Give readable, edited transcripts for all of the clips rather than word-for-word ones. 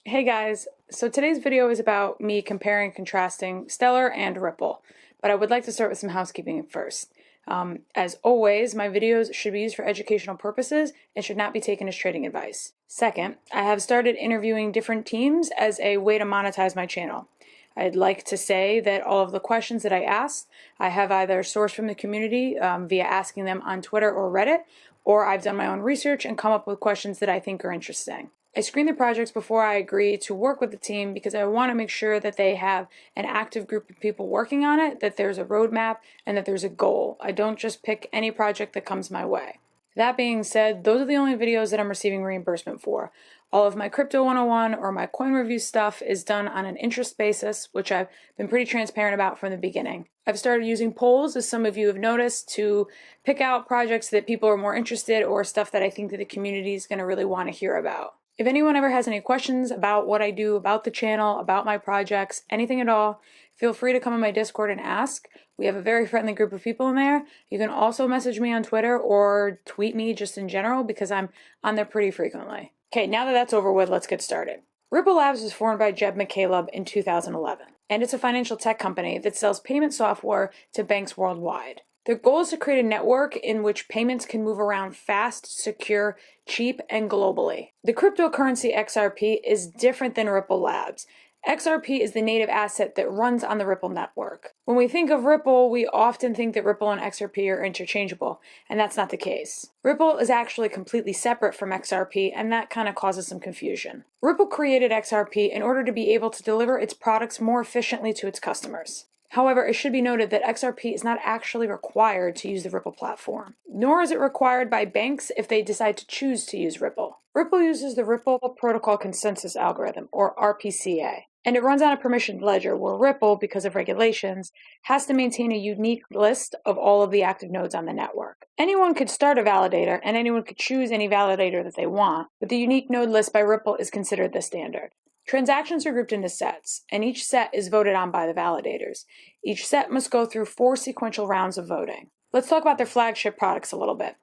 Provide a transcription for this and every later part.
Hey guys, so today's video is about me comparing and contrasting Stellar and Ripple, but I would like to start with some housekeeping first. As always, my videos should be used for educational purposes and should not be taken as trading advice. Second, I have started interviewing different teams as a way to monetize my channel. I'd like to say that all of the questions that I asked, I have either sourced from the community via asking them on Twitter or Reddit, or I've done my own research and come up with questions that I think are interesting. I screen the projects before I agree to work with the team because I want to make sure that they have an active group of people working on it, that there's a roadmap, and that there's a goal. I don't just pick any project that comes my way. That being said, those are the only videos that I'm receiving reimbursement for. All of my Crypto 101 or my coin review stuff is done on an interest basis, which I've been pretty transparent about from the beginning. I've started using polls, as some of you have noticed, to pick out projects that people are more interested or stuff that I think that the community is going to really want to hear about. If anyone ever has any questions about what I do, about the channel, about my projects, anything at all, feel free to come on my Discord and ask. We have a very friendly group of people in there. You can also message me on Twitter or tweet me just in general because I'm on there pretty frequently. Okay, now that that's over with, let's get started. Ripple Labs was formed by Jeb McCaleb in 2011, and it's a financial tech company that sells payment software to banks worldwide. Their goal is to create a network in which payments can move around fast, secure, cheap, and globally. The cryptocurrency XRP is different than Ripple Labs. XRP is the native asset that runs on the Ripple network. When we think of Ripple, we often think that Ripple and XRP are interchangeable, and that's not the case. Ripple is actually completely separate from XRP, and that kind of causes some confusion. Ripple created XRP in order to be able to deliver its products more efficiently to its customers. However, it should be noted that XRP is not actually required to use the Ripple platform, nor is it required by banks if they decide to choose to use Ripple. Ripple uses the Ripple Protocol Consensus Algorithm, or RPCA, and it runs on a permissioned ledger where Ripple, because of regulations, has to maintain a unique list of all of the active nodes on the network. Anyone could start a validator, and anyone could choose any validator that they want, but the unique node list by Ripple is considered the standard. Transactions are grouped into sets, and each set is voted on by the validators. Each set must go through 4 sequential rounds of voting. Let's talk about their flagship products a little bit.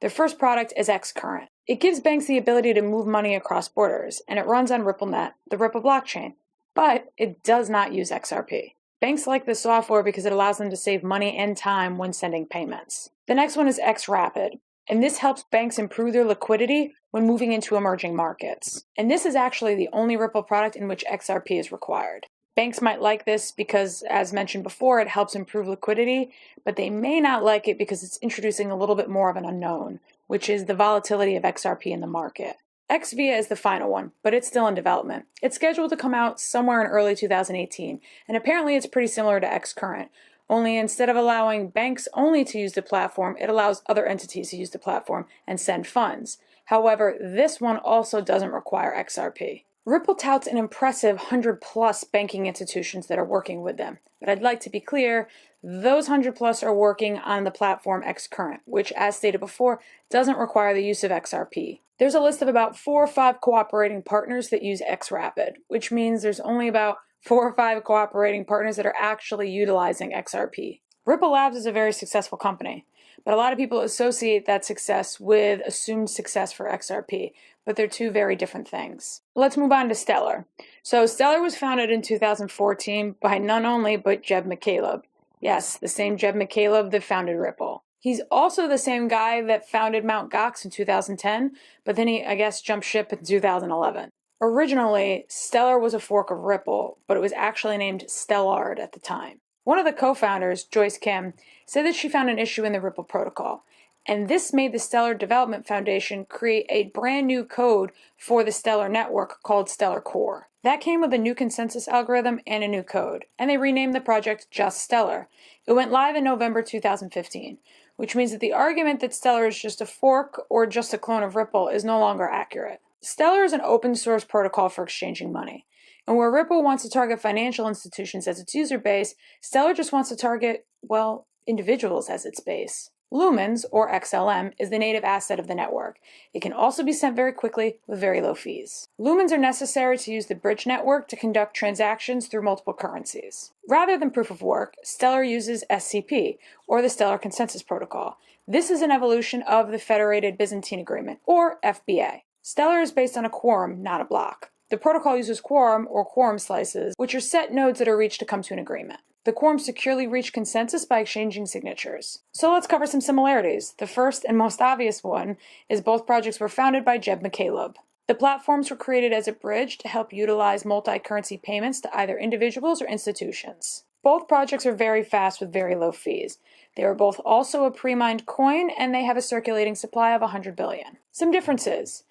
Their first product is xCurrent. It gives banks the ability to move money across borders, and it runs on RippleNet, the Ripple blockchain, but it does not use XRP. Banks like this software because it allows them to save money and time when sending payments. The next one is xRapid, and this helps banks improve their liquidity when moving into emerging markets. And this is actually the only Ripple product in which XRP is required. Banks might like this because, as mentioned before, it helps improve liquidity, but they may not like it because it's introducing a little bit more of an unknown, which is the volatility of XRP in the market. XVIA is the final one, but it's still in development. It's scheduled to come out somewhere in early 2018, and apparently it's pretty similar to xCurrent. Only instead of allowing banks only to use the platform, it allows other entities to use the platform and send funds. However, this one also doesn't require XRP. Ripple touts an impressive 100+ banking institutions that are working with them. But I'd like to be clear, those 100+ are working on the platform xCurrent, which, as stated before, doesn't require the use of XRP. There's a list of about 4 or 5 cooperating partners that use xRapid, which means there's only about 4 or 5 cooperating partners that are actually utilizing XRP. Ripple Labs is a very successful company, but a lot of people associate that success with assumed success for XRP, but they're two very different things. Let's move on to Stellar. So Stellar was founded in 2014 by none only but Jeb McCaleb. Yes, the same Jeb McCaleb that founded Ripple. He's also the same guy that founded Mt. Gox in 2010, but then he, I guess, jumped ship in 2011. Originally, Stellar was a fork of Ripple, but it was actually named Stellard at the time. One of the co-founders, Joyce Kim, said that she found an issue in the Ripple protocol, and this made the Stellar Development Foundation create a brand new code for the Stellar network called Stellar Core. That came with a new consensus algorithm and a new code, and they renamed the project just Stellar. It went live in November 2015, which means that the argument that Stellar is just a fork or just a clone of Ripple is no longer accurate. Stellar is an open source protocol for exchanging money. And where Ripple wants to target financial institutions as its user base, Stellar just wants to target, well, individuals as its base. Lumens, or XLM, is the native asset of the network. It can also be sent very quickly with very low fees. Lumens are necessary to use the bridge network to conduct transactions through multiple currencies. Rather than proof of work, Stellar uses SCP, or the Stellar Consensus Protocol. This is an evolution of the Federated Byzantine Agreement, or FBA. Stellar is based on a quorum, not a block. The protocol uses quorum or quorum slices, which are set nodes that are reached to come to an agreement. The quorum securely reach consensus by exchanging signatures. So let's cover some similarities. The first and most obvious one is both projects were founded by Jeb McCaleb. The platforms were created as a bridge to help utilize multi-currency payments to either individuals or institutions. Both projects are very fast with very low fees. They are both also a pre-mined coin, and they have a circulating supply of 100 billion. Some differences.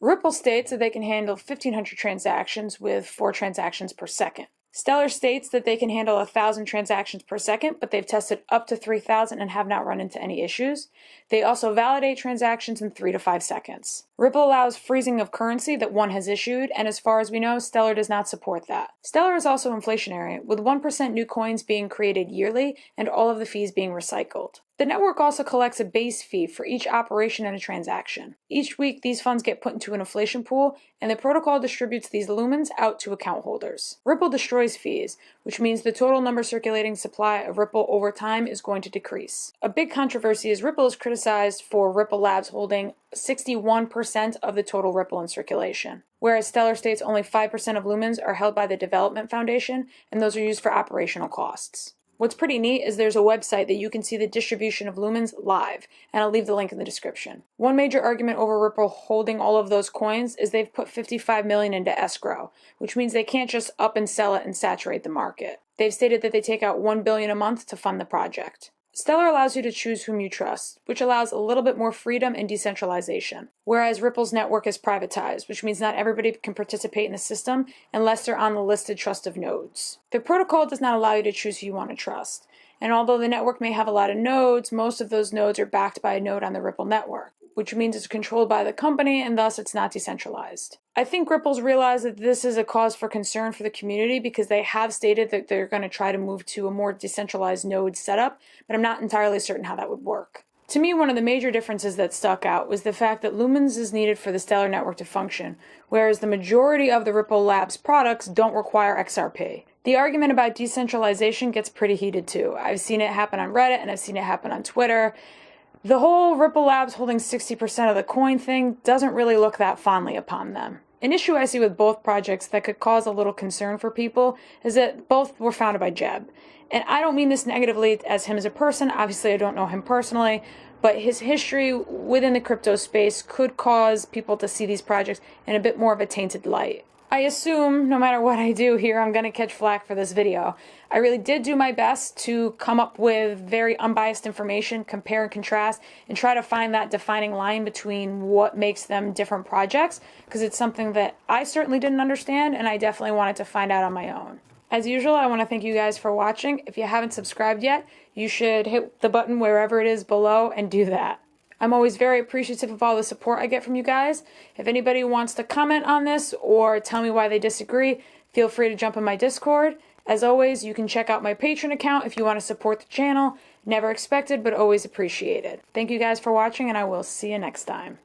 Ripple states that they can handle 1,500 transactions with 4 transactions per second. Stellar states that they can handle 1,000 transactions per second, but they've tested up to 3,000 and have not run into any issues. They also validate transactions in 3 to 5 seconds. Ripple allows freezing of currency that one has issued, and as far as we know, Stellar does not support that. Stellar is also inflationary, with 1% new coins being created yearly and all of the fees being recycled. The network also collects a base fee for each operation and a transaction. Each week, these funds get put into an inflation pool, and the protocol distributes these lumens out to account holders. Ripple destroys fees, which means the total number circulating supply of Ripple over time is going to decrease. A big controversy is Ripple is criticized for Ripple Labs holding 61% of the total Ripple in circulation, whereas Stellar states only 5% of lumens are held by the Development Foundation, and those are used for operational costs. What's pretty neat is there's a website that you can see the distribution of lumens live, and I'll leave the link in the description. One major argument over Ripple holding all of those coins is they've put 55 million into escrow, which means they can't just up and sell it and saturate the market. They've stated that they take out 1 billion a month to fund the project. Stellar allows you to choose whom you trust, which allows a little bit more freedom and decentralization, whereas Ripple's network is privatized, which means not everybody can participate in the system unless they're on the listed trust of nodes. The protocol does not allow you to choose who you want to trust, and although the network may have a lot of nodes, most of those nodes are backed by a node on the Ripple network, which means it's controlled by the company and thus it's not decentralized. I think Ripple's realized that this is a cause for concern for the community because they have stated that they're going to try to move to a more decentralized node setup, but I'm not entirely certain how that would work. To me, one of the major differences that stuck out was the fact that Lumens is needed for the Stellar network to function, whereas the majority of the Ripple Labs products don't require XRP. The argument about decentralization gets pretty heated too. I've seen it happen on Reddit and I've seen it happen on Twitter. The whole Ripple Labs holding 60% of the coin thing doesn't really look that fondly upon them. An issue I see with both projects that could cause a little concern for people is that both were founded by Jeb. And I don't mean this negatively as him as a person. Obviously, I don't know him personally, but his history within the crypto space could cause people to see these projects in a bit more of a tainted light. I assume no matter what I do here, I'm going to catch flack for this video. I really did do my best to come up with very unbiased information, compare and contrast, and try to find that defining line between what makes them different projects, because it's something that I certainly didn't understand, and I definitely wanted to find out on my own. As usual, I want to thank you guys for watching. If you haven't subscribed yet, you should hit the button wherever it is below and do that. I'm always very appreciative of all the support I get from you guys. If anybody wants to comment on this or tell me why they disagree, feel free to jump in my Discord. As always, you can check out my Patreon account if you want to support the channel. Never expected, but always appreciated. Thank you guys for watching, and I will see you next time.